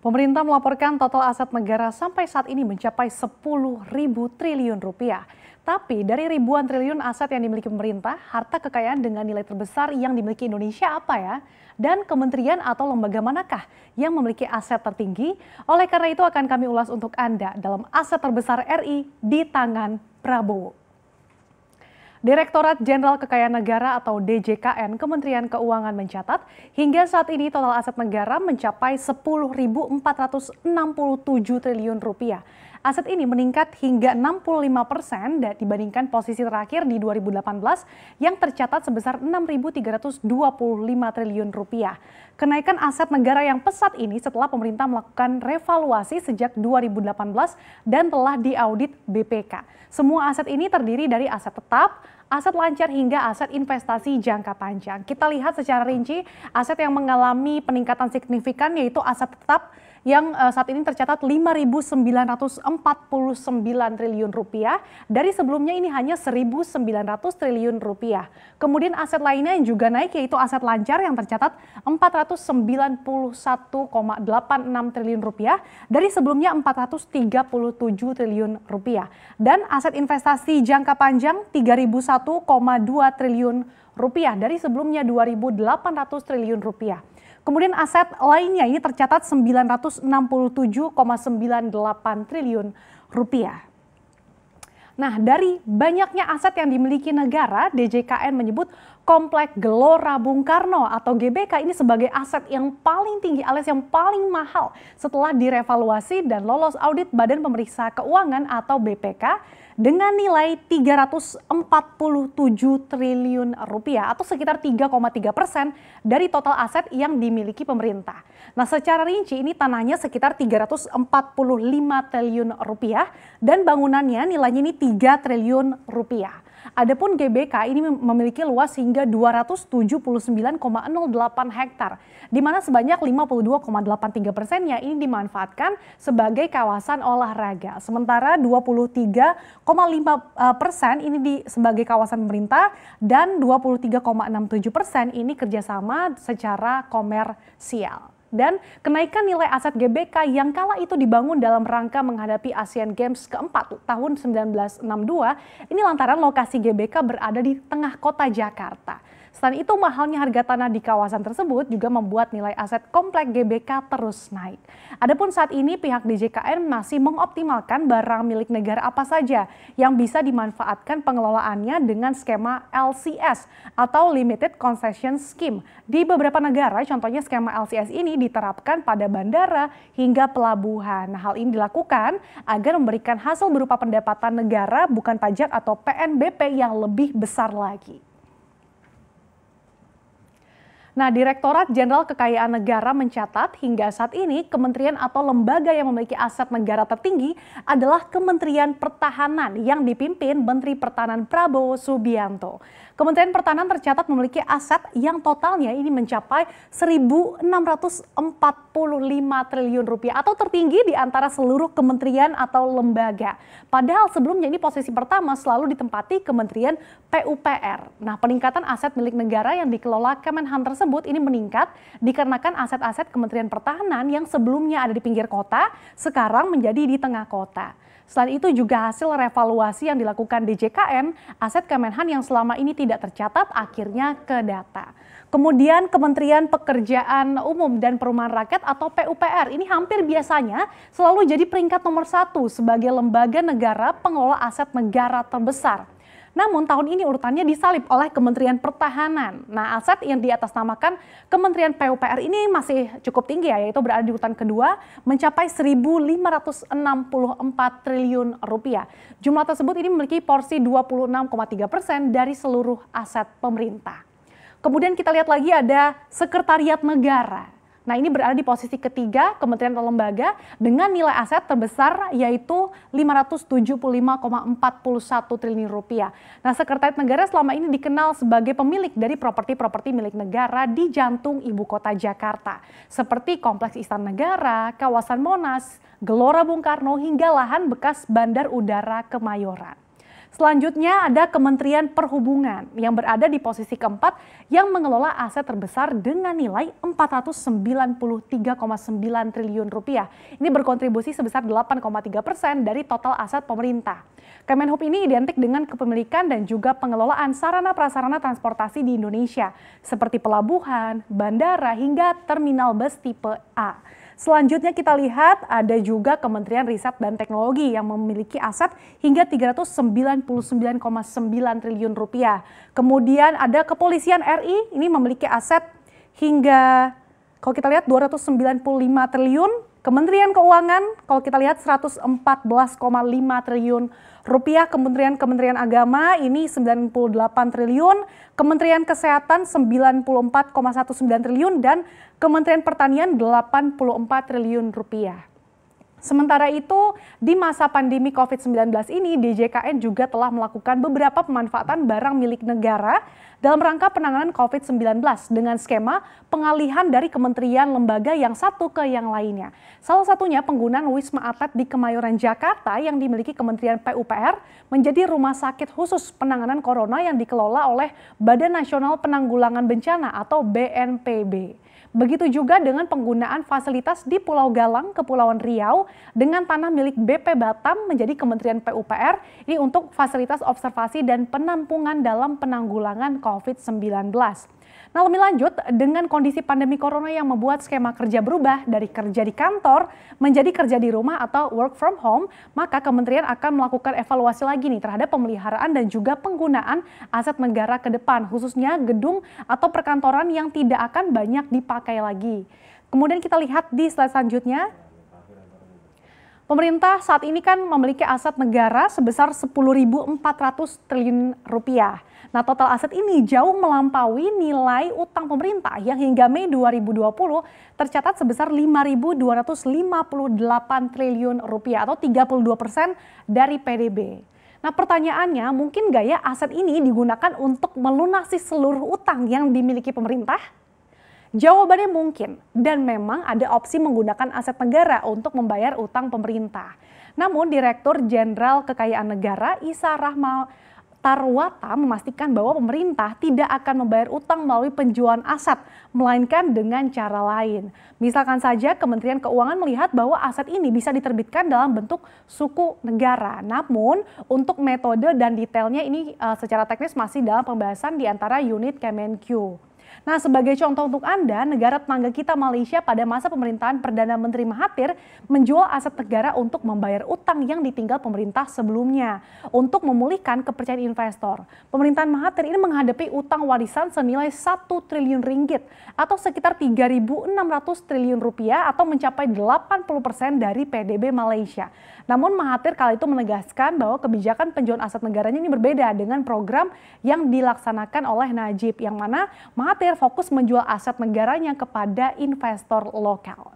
Pemerintah melaporkan total aset negara sampai saat ini mencapai 10.000 triliun rupiah. Tapi dari ribuan triliun aset yang dimiliki pemerintah, harta kekayaan dengan nilai terbesar yang dimiliki Indonesia apa ya? Dan kementerian atau lembaga manakah yang memiliki aset tertinggi? Oleh karena itu akan kami ulas untuk Anda dalam Aset Terbesar RI di Tangan Prabowo. Direktorat Jenderal Kekayaan Negara atau DJKN Kementerian Keuangan mencatat hingga saat ini total aset negara mencapai 10.467 triliun rupiah. Aset ini meningkat hingga 65% dibandingkan posisi terakhir di 2018 yang tercatat sebesar 6.325 triliun rupiah. Kenaikan aset negara yang pesat ini setelah pemerintah melakukan revaluasi sejak 2018 dan telah diaudit BPK. Semua aset ini terdiri dari aset tetap, aset lancar hingga aset investasi jangka panjang. Kita lihat secara rinci aset yang mengalami peningkatan signifikan yaitu aset tetap yang saat ini tercatat 5.949 triliun rupiah. Dari sebelumnya ini hanya 1.900 triliun rupiah. Kemudian aset lainnya yang juga naik yaitu aset lancar yang tercatat 491,86 triliun rupiah dari sebelumnya 437 triliun rupiah. Dan aset investasi jangka panjang 3.001,2 triliun rupiah dari sebelumnya 2.800 triliun rupiah. Kemudian aset lainnya ini tercatat 967,98 triliun rupiah. Nah, dari banyaknya aset yang dimiliki negara, DJKN menyebut Komplek Gelora Bung Karno atau GBK ini sebagai aset yang paling tinggi alias yang paling mahal setelah direvaluasi dan lolos audit Badan Pemeriksa Keuangan atau BPK dengan nilai 347 triliun rupiah atau sekitar 3,3% dari total aset yang dimiliki pemerintah. Nah, secara rinci ini tanahnya sekitar 345 triliun rupiah dan bangunannya nilainya ini 3 triliun rupiah. Adapun GBK ini memiliki luas hingga 279,08 hektar, di mana sebanyak 52,83%-nya ini dimanfaatkan sebagai kawasan olahraga. Sementara 23,5% ini sebagai kawasan pemerintah dan 23,67% ini kerjasama secara komersial. Dan kenaikan nilai aset GBK yang kala itu dibangun dalam rangka menghadapi Asian Games keempat tahun 1962, ini lantaran lokasi GBK berada di tengah kota Jakarta. Selain itu, mahalnya harga tanah di kawasan tersebut juga membuat nilai aset komplek GBK terus naik. Adapun saat ini pihak DJKN masih mengoptimalkan barang milik negara apa saja yang bisa dimanfaatkan pengelolaannya dengan skema LCS atau Limited Concession Scheme. Di beberapa negara, contohnya skema LCS ini diterapkan pada bandara hingga pelabuhan. Hal ini dilakukan agar memberikan hasil berupa pendapatan negara bukan pajak atau PNBP yang lebih besar lagi. Nah, Direktorat Jenderal Kekayaan Negara mencatat hingga saat ini kementerian atau lembaga yang memiliki aset negara tertinggi adalah Kementerian Pertahanan yang dipimpin Menteri Pertahanan Prabowo Subianto. Kementerian Pertahanan tercatat memiliki aset yang totalnya ini mencapai 1.645 triliun rupiah atau tertinggi di antara seluruh kementerian atau lembaga. Padahal sebelumnya ini posisi pertama selalu ditempati Kementerian PUPR. Nah, peningkatan aset milik negara yang dikelola Kemenhan tersebut ini meningkat dikarenakan aset-aset Kementerian Pertahanan yang sebelumnya ada di pinggir kota sekarang menjadi di tengah kota. Selain itu juga hasil revaluasi yang dilakukan DJKN, aset Kemenhan yang selama ini tidak tercatat akhirnya ke data. Kemudian Kementerian Pekerjaan Umum dan Perumahan Rakyat atau PUPR ini hampir biasanya selalu jadi peringkat nomor 1 sebagai lembaga negara pengelola aset negara terbesar. Namun tahun ini urutannya disalip oleh Kementerian Pertahanan. Nah, aset yang diatasnamakan Kementerian PUPR ini masih cukup tinggi ya, yaitu berada di urutan kedua mencapai 1.564 triliun rupiah. Jumlah tersebut ini memiliki porsi 26,3% dari seluruh aset pemerintah. Kemudian kita lihat lagi ada Sekretariat Negara. Nah, ini berada di posisi ketiga kementerian atau lembaga dengan nilai aset terbesar yaitu 575,41 triliun rupiah. Nah, Sekretariat Negara selama ini dikenal sebagai pemilik dari properti-properti milik negara di jantung ibu kota Jakarta. Seperti Kompleks Istana Negara, kawasan Monas, Gelora Bung Karno hingga lahan bekas Bandar Udara Kemayoran. Selanjutnya ada Kementerian Perhubungan yang berada di posisi keempat yang mengelola aset terbesar dengan nilai 493,9 triliun rupiah. Ini berkontribusi sebesar 8,3% dari total aset pemerintah. Kemenhub ini identik dengan kepemilikan dan juga pengelolaan sarana-prasarana transportasi di Indonesia, seperti pelabuhan, bandara, hingga terminal bus tipe A. Selanjutnya kita lihat ada juga Kementerian Riset dan Teknologi yang memiliki aset hingga 399,9 triliun rupiah. Kemudian ada Kepolisian RI, ini memiliki aset hingga, kalau kita lihat 295 triliun. Kementerian Keuangan, kalau kita lihat 114,5 triliun rupiah. Kementerian Agama ini 98 triliun, Kementerian Kesehatan 94,19 triliun, dan Kementerian Pertanian 84 triliun rupiah. Sementara itu, di masa pandemi COVID-19 ini, DJKN juga telah melakukan beberapa pemanfaatan barang milik negara dalam rangka penanganan COVID-19 dengan skema pengalihan dari kementerian lembaga yang satu ke yang lainnya. Salah satunya penggunaan Wisma Atlet di Kemayoran, Jakarta yang dimiliki Kementerian PUPR menjadi rumah sakit khusus penanganan corona yang dikelola oleh Badan Nasional Penanggulangan Bencana atau BNPB. Begitu juga dengan penggunaan fasilitas di Pulau Galang, Kepulauan Riau, dengan tanah milik BP Batam menjadi Kementerian PUPR, ini untuk fasilitas observasi dan penampungan dalam penanggulangan COVID-19. Nah, lebih lanjut, dengan kondisi pandemi corona yang membuat skema kerja berubah dari kerja di kantor menjadi kerja di rumah atau work from home, maka kementerian akan melakukan evaluasi lagi nih terhadap pemeliharaan dan juga penggunaan aset negara ke depan, khususnya gedung atau perkantoran yang tidak akan banyak dipakai lagi. Kemudian kita lihat di slide selanjutnya. Pemerintah saat ini kan memiliki aset negara sebesar 10.400 triliun rupiah. Nah, total aset ini jauh melampaui nilai utang pemerintah yang hingga Mei 2020 tercatat sebesar 5.258 triliun rupiah atau 32% dari PDB. Nah, pertanyaannya, mungkin nggak ya aset ini digunakan untuk melunasi seluruh utang yang dimiliki pemerintah? Jawabannya mungkin, dan memang ada opsi menggunakan aset negara untuk membayar utang pemerintah. Namun Direktur Jenderal Kekayaan Negara Isa Rahmatarwata memastikan bahwa pemerintah tidak akan membayar utang melalui penjualan aset, melainkan dengan cara lain. Misalkan saja Kementerian Keuangan melihat bahwa aset ini bisa diterbitkan dalam bentuk suku negara. Namun untuk metode dan detailnya ini secara teknis masih dalam pembahasan di antara unit Kemenq. Nah, sebagai contoh untuk Anda, negara tetangga kita Malaysia pada masa pemerintahan Perdana Menteri Mahathir menjual aset negara untuk membayar utang yang ditinggal pemerintah sebelumnya untuk memulihkan kepercayaan investor. Pemerintahan Mahathir ini menghadapi utang warisan senilai 1 triliun ringgit atau sekitar 3.600 triliun rupiah atau mencapai 80% dari PDB Malaysia. Namun Mahathir kala itu menegaskan bahwa kebijakan penjualan aset negaranya ini berbeda dengan program yang dilaksanakan oleh Najib, yang mana Mahathir fokus menjual aset negaranya kepada investor lokal.